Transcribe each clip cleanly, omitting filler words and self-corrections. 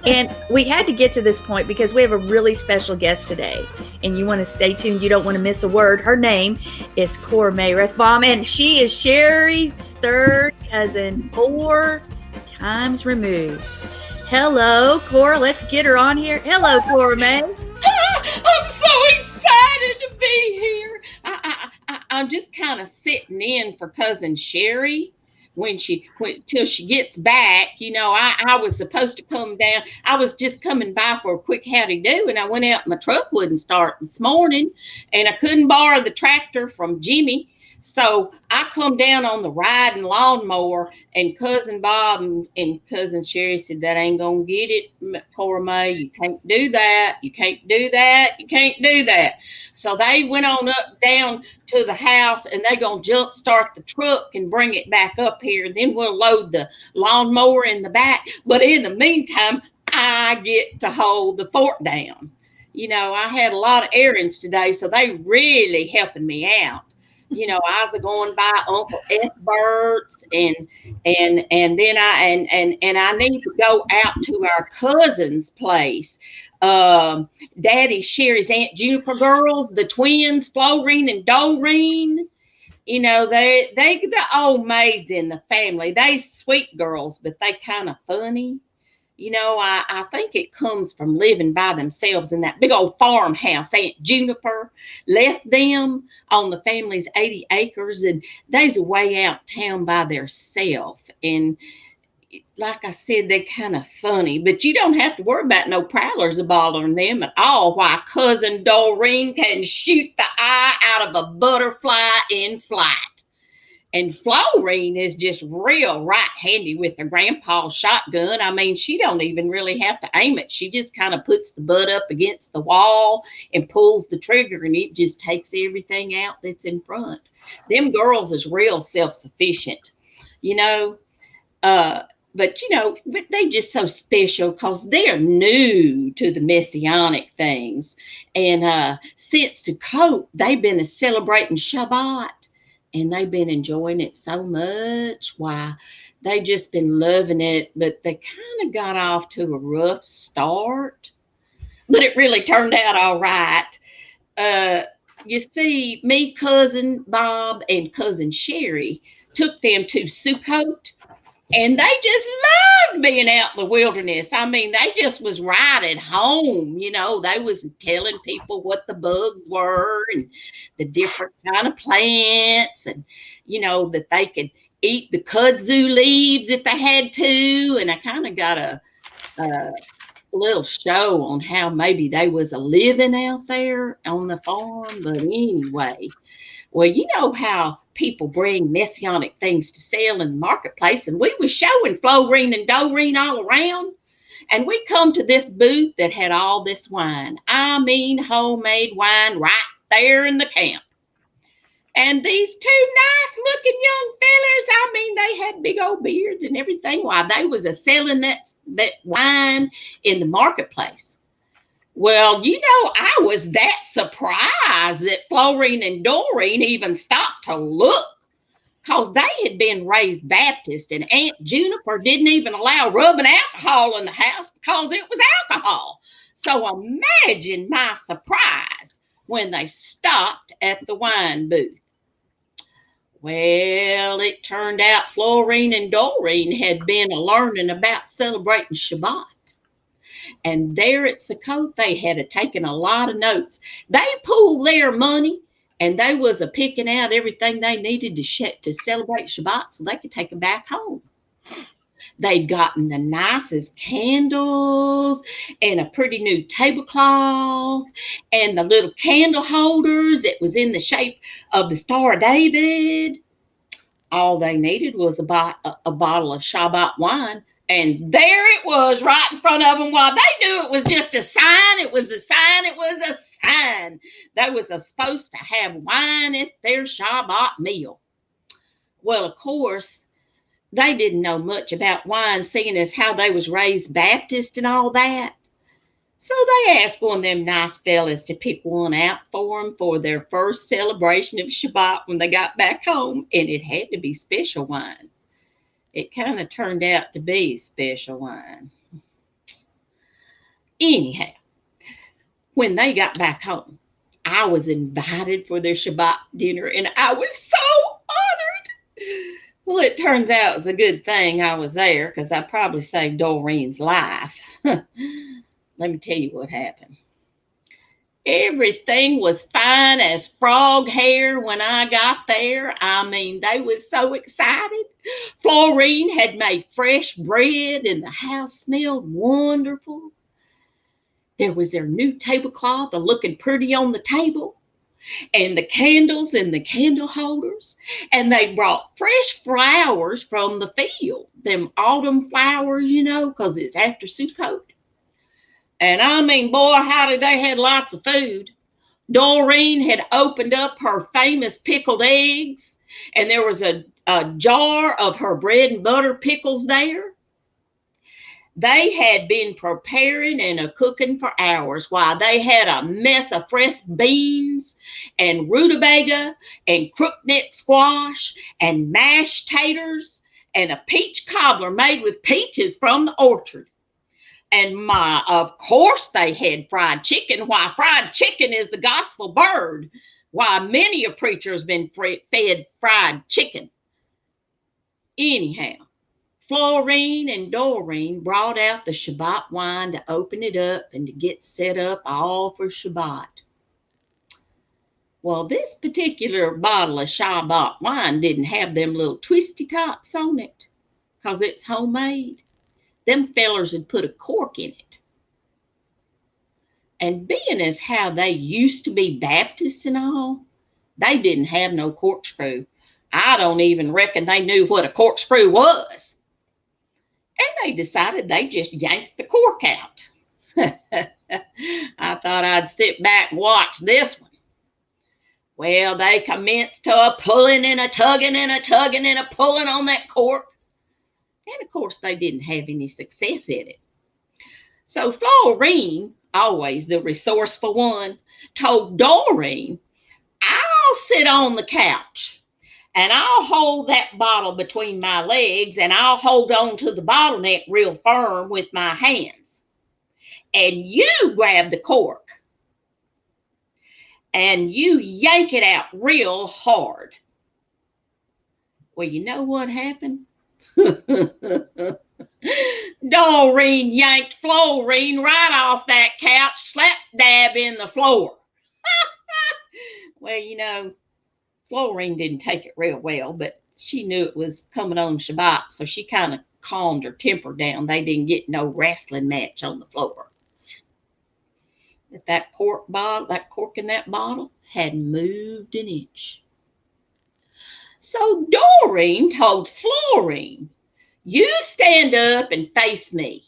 And we had to get to this point because we have a really special guest today. And you want to stay tuned. You don't want to miss a word. Her name is Cora May, and she is Sherry's third cousin, 4 times removed. Hello, Cora. Let's get her on here. Hello, Cora May. I'm so excited to be here. I'm just kind of sitting in for cousin Sherry till she gets back. I was supposed to come down. I was just coming by for a quick howdy do, and I went out. My truck wouldn't start this morning, and I couldn't borrow the tractor from Jimmy. So I come down on the riding lawnmower, and cousin Bob and cousin Sherry said, "That ain't gonna get it, Cora May. You can't do that. You can't do that. You can't do that." So they went on up down to the house, and they gonna jump start the truck and bring it back up here. Then we'll load the lawnmower in the back. But in the meantime, I get to hold the fort down. I had a lot of errands today, so they really helping me out. I was going by Uncle Bert's, and then I need to go out to our cousin's place. Daddy Sherry's Aunt Juniper girls, the twins, Florine and Doreen. They the old maids in the family. They sweet girls, but they kind of funny. I think it comes from living by themselves in that big old farmhouse. Aunt Juniper left them on the family's 80 acres, and they's way out town by theirself. And like I said, they're kind of funny, but you don't have to worry about no prowlers bothering them at all. Why, cousin Doreen can shoot the eye out of a butterfly in flight. And Florine is just real right-handy with her grandpa's shotgun. I mean, she don't even really have to aim it. She just kind of puts the butt up against the wall and pulls the trigger, and it just takes everything out that's in front. Them girls is real self-sufficient, but they just so special because they're new to the messianic things. And since Sukkot, they've been celebrating Shabbat. And they've been enjoying it so much. Why, they just been loving it, but they kind of got off to a rough start. But it really turned out all right. You see, me, cousin Bob, and cousin Sherry took them to Sukkot, and they just loved being out in the wilderness. I mean, they just was right at home. They was telling people what the bugs were and the different kind of plants, and, that they could eat the kudzu leaves if they had to. And I kind of got a little show on how maybe they was a living out there on the farm. But anyway, well, you know how people bring messianic things to sell in the marketplace, and we was showing Florine and Doreen all around, and we come to this booth that had all this wine. I mean, homemade wine right there in the camp. And these two nice looking young fellers, I mean, they had big old beards and everything while they was selling that wine in the marketplace. Well, I was that surprised that Florine and Doreen even stopped to look, because they had been raised Baptist, and Aunt Juniper didn't even allow rubbing alcohol in the house because it was alcohol. So imagine my surprise when they stopped at the wine booth. Well, it turned out Florine and Doreen had been learning about celebrating Shabbat. And there at Sukkot, they had taken a lot of notes. They pooled their money, and they was picking out everything they needed to celebrate Shabbat so they could take them back home. They'd gotten the nicest candles and a pretty new tablecloth and the little candle holders that was in the shape of the Star of David. All they needed was a bottle of Shabbat wine. And there it was right in front of them. While they knew it was just a sign, it was a sign, it was a sign. They was supposed to have wine at their Shabbat meal. Well, of course, they didn't know much about wine, seeing as how they was raised Baptist and all that. So they asked one of them nice fellas to pick one out for them for their first celebration of Shabbat when they got back home, and it had to be special wine. It kind of turned out to be special wine. Anyhow, when they got back home, I was invited for their Shabbat dinner, and I was so honored. Well, it turns out it's a good thing I was there, because I probably saved Doreen's life. Let me tell you what happened. Everything was fine as frog hair when I got there. I mean, they was so excited. Florine had made fresh bread, and the house smelled wonderful. There was their new tablecloth looking pretty on the table, and the candles in the candle holders. And they brought fresh flowers from the field, them autumn flowers, because it's after Sukkot. And I mean, boy, howdy, they had lots of food. Doreen had opened up her famous pickled eggs, and there was a jar of her bread and butter pickles there. They had been preparing and cooking for hours while they had a mess of fresh beans and rutabaga and crookneck squash and mashed taters and a peach cobbler made with peaches from the orchard. And of course they had fried chicken. Why, fried chicken is the gospel bird. Why, many a preacher has been fed fried chicken. Anyhow, Florine and Doreen brought out the Shabbat wine to open it up and to get set up all for Shabbat. Well, this particular bottle of Shabbat wine didn't have them little twisty tops on it, because it's homemade. Them fellers had put a cork in it. And being as how they used to be Baptists and all, they didn't have no corkscrew. I don't even reckon they knew what a corkscrew was. And they decided they just yanked the cork out. I thought I'd sit back and watch this one. Well, they commenced to a pulling and a tugging and a tugging and a pulling on that cork. And of course, they didn't have any success in it. So Florine, always the resourceful one, told Doreen, I'll sit on the couch and I'll hold that bottle between my legs, and I'll hold on to the bottleneck real firm with my hands. And you grab the cork and you yank it out real hard. Well, you know what happened? Doreen yanked Florine right off that couch, slap dab in the floor. Well, Florine didn't take it real well, but she knew it was coming on Shabbat, so she kind of calmed her temper down. They didn't get no wrestling match on the floor. But that cork in that bottle hadn't moved an inch. So Doreen told Florine, you stand up and face me,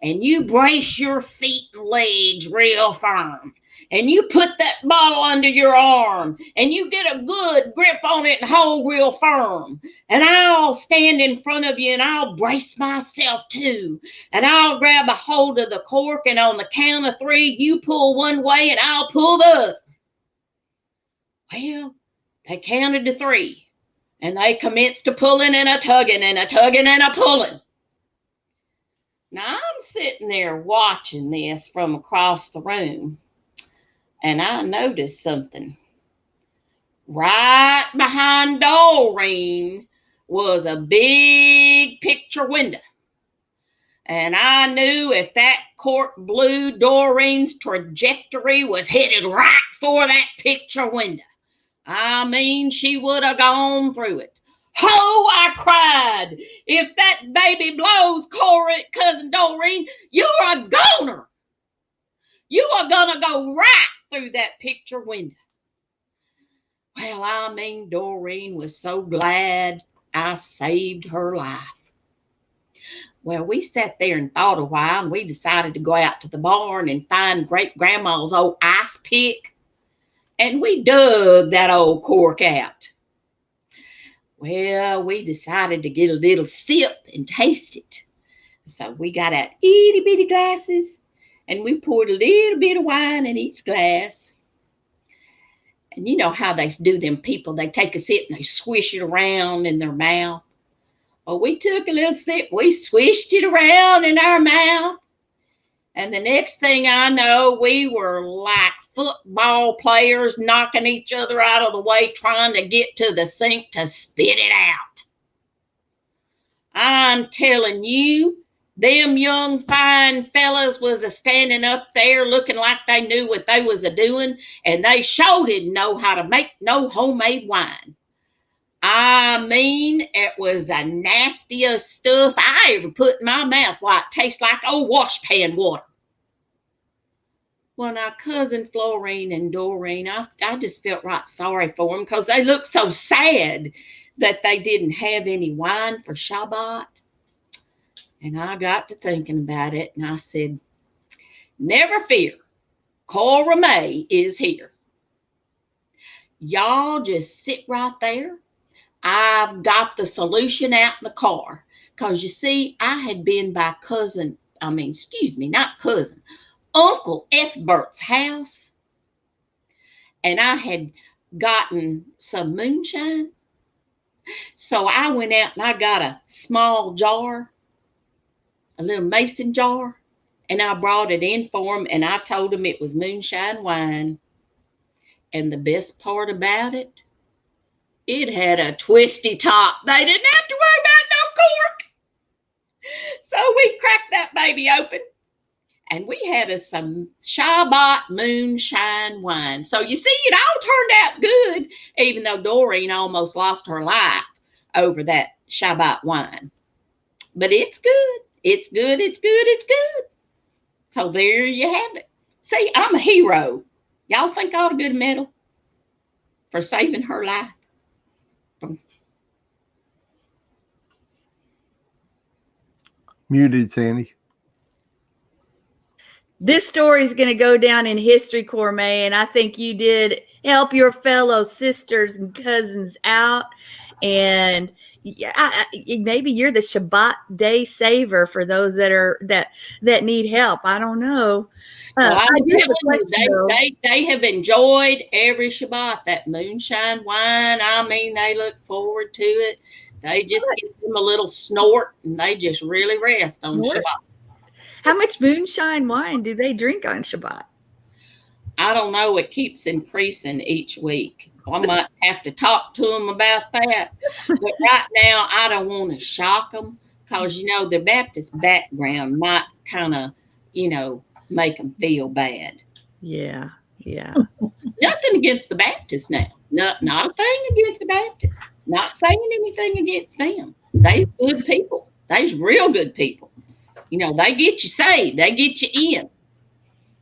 and you brace your feet and legs real firm, and you put that bottle under your arm, and you get a good grip on it and hold real firm. And I'll stand in front of you, and I'll brace myself too, and I'll grab a hold of the cork, and on the count of 3, you pull one way, and I'll pull the other. Well, they counted to 3. And they commenced to pulling and a tugging and a tugging and a pulling. Now, I'm sitting there watching this from across the room, and I noticed something. Right behind Doreen was a big picture window. And I knew if that cork blew, Doreen's trajectory was headed right for that picture window. I mean, she would have gone through it. Ho, I cried. If that baby blows, Cousin Doreen, you're a goner. You are going to go right through that picture window. Well, I mean, Doreen was so glad I saved her life. Well, we sat there and thought a while, and we decided to go out to the barn and find great-grandma's old ice pick. And we dug that old cork out. Well, we decided to get a little sip and taste it. So we got out itty-bitty glasses, and we poured a little bit of wine in each glass. And you know how they do them people. They take a sip and they swish it around in their mouth. Well, we took a little sip. We swished it around in our mouth. And the next thing I know, we were like football players knocking each other out of the way, trying to get to the sink to spit it out. I'm telling you, them young fine fellas was a standing up there looking like they knew what they was a doing, and they sure didn't know how to make no homemade wine. I mean, it was the nastiest stuff I ever put in my mouth. Why, it tastes like old washpan water. Well, now, Cousin Florine and Doreen, I just felt right sorry for them because they looked so sad that they didn't have any wine for Shabbat. And I got to thinking about it, and I said, never fear, Cora May is here. Y'all just sit right there. I've got the solution out in the car. Because you see, I had been by Uncle Ethbert's house. And I had gotten some moonshine. So I went out and I got a small jar, a little mason jar, and I brought it in for him, and I told him it was moonshine wine. And the best part about it, it had a twisty top. They didn't have to worry about no cork. So we cracked that baby open, and we had us some Shabbat moonshine wine. So you see, it all turned out good, even though Doreen almost lost her life over that Shabbat wine. But it's good. It's good. It's good. It's good. So there you have it. See, I'm a hero. Y'all think I ought to get a medal for saving her life? Muted, Sandy. This story is going to go down in history, Cora May, and I think you did help your fellow sisters and cousins out. And maybe you're the Shabbat day saver for those that need help. I don't know. Well, I do have a question. They have enjoyed every Shabbat, that moonshine wine. I mean, they look forward to it. They just give them a little snort, and they just really rest on Shabbat. How much moonshine wine do they drink on Shabbat? I don't know. It keeps increasing each week. I might have to talk to them about that. But right now, I don't want to shock them because, their Baptist background might kind of, make them feel bad. Yeah. Nothing against the Baptists now. Not a thing against the Baptists. Not saying anything against them. They's good people. They's real good people. They get you saved. They get you in.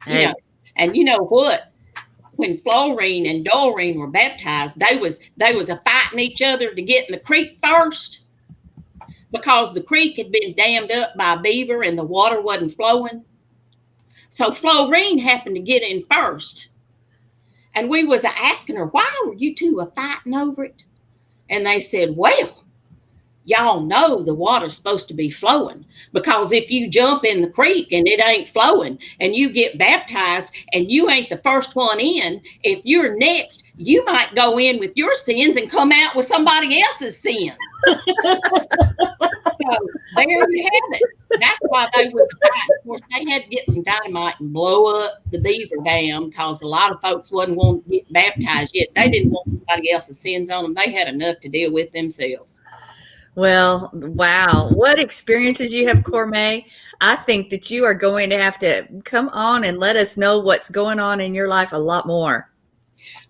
Hey. And you know what? When Florine and Doreen were baptized, they was a fighting each other to get in the creek first because the creek had been dammed up by a beaver and the water wasn't flowing. So Florine happened to get in first. And we was asking her, why were you two fighting over it? And they said, well, y'all know the water's supposed to be flowing because if you jump in the creek and it ain't flowing and you get baptized and you ain't the first one in, if you're next, you might go in with your sins and come out with somebody else's sins. So there you have it. That's why they was fighting. Of course, they had to get some dynamite and blow up the beaver dam because a lot of folks wasn't wanting to get baptized yet. They didn't want somebody else's sins on them. They had enough to deal with themselves. Well, wow. What experiences you have, Cora May. I think that you are going to have to come on and let us know what's going on in your life a lot more.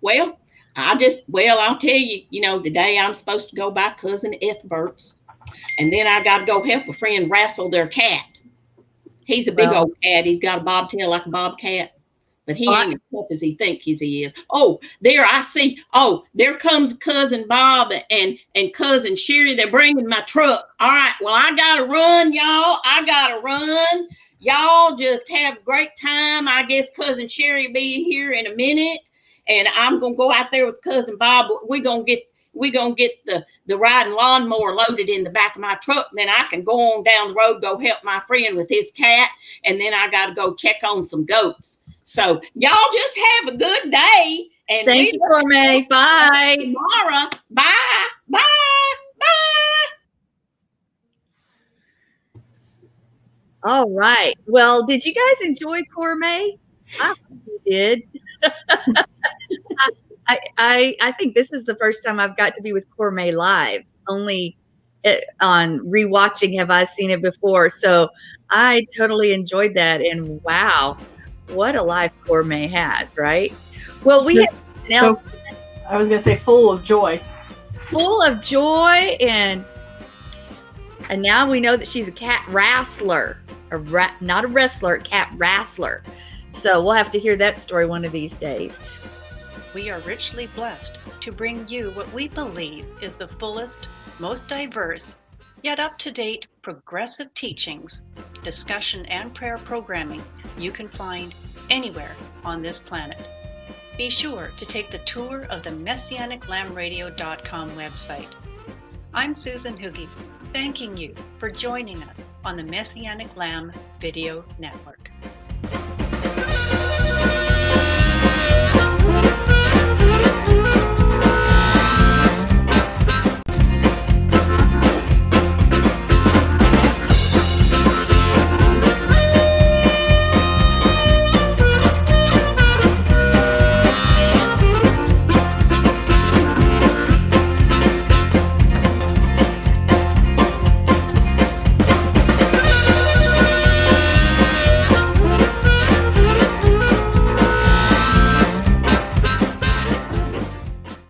Well, I'll tell you, today I'm supposed to go by Cousin Ethbert's, and then I got to go help a friend wrestle their cat. He's a big old cat. He's got a bobtail like a bobcat. But he ain't as tough as he thinks he is. Oh, there I see. Oh, there comes Cousin Bob and Cousin Sherry. They're bringing my truck. All right. Well, I got to run, y'all. I got to run. Y'all just have a great time. I guess Cousin Sherry will be here in a minute. And I'm going to go out there with Cousin Bob. We're going to get the riding lawnmower loaded in the back of my truck. Then I can go on down the road, go help my friend with his cat. And then I got to go check on some goats. So y'all just have a good day. And thank you, Cora May. Bye. Tomorrow. Bye. Bye. Bye. All right. Well, did you guys enjoy Cora May? I hope you did. I think this is the first time I've got to be with Cora May live. Only on rewatching have I seen it before. So I totally enjoyed that. And wow, what a life Cora May has, right? Well, we have So I was gonna say full of joy. full of joy, and now we know that she's a cat wrestler, not a wrestler, cat wrestler. So we'll have to hear that story one of these days. We are richly blessed to bring you what we believe is the fullest, most diverse, yet up-to-date progressive teachings, discussion, and prayer programming you can find anywhere on this planet. Be sure to take the tour of the MessianicLambRadio.com website. I'm Susan Hoogie, thanking you for joining us on the Messianic Lamb Video Network.